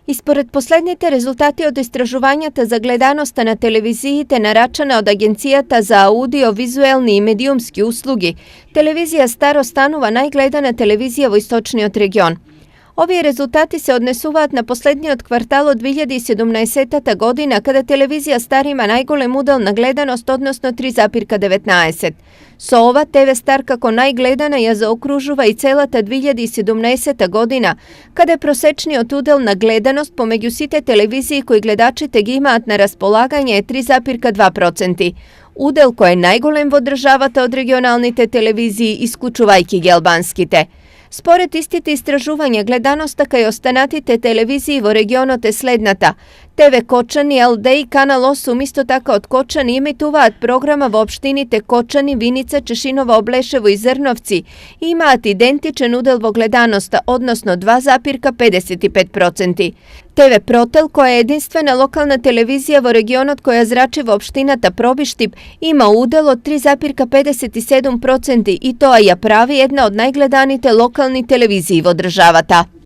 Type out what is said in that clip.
Ispored последните резултати од истражувањата за гледаноста на телевизиите нарачана од Агенцијата за аудио-визуелни и медиумски услуги, телевизија Старо станува најгледана телевизија во источниот регион. Овие резултати се однесуваат на последниот квартал од 2017 година, каде телевизија Стар има најголем удел на гледаност, односно 3,19. Со ова, ТВ Стар како најгледана ја заокружува и целата 2017 година, каде просечниот удел на гледаност помеѓу сите телевизии кои гледачите ги имаат на располагање е 3,2%. Удел кој е најголем во државата од регионалните телевизии, исклучувајќи ги албанските. Според истите истражувања, гледаноста кај останатите телевизии во регионот е следната. ТВ Кочани, ЛД и Канал 8 исто така од Кочани имитуваат програма во општините Кочани, Виница, Чешинова, Облешево и Зрновци и имаат идентичен удел во гледаноста, односно 2,55%. ТВ Протел, која е единствена локална телевизија во регионот која зрачи во општината Пробиштип, има удел од 3,57% и тоа ја прави една од најгледаните локални телевизии во државата.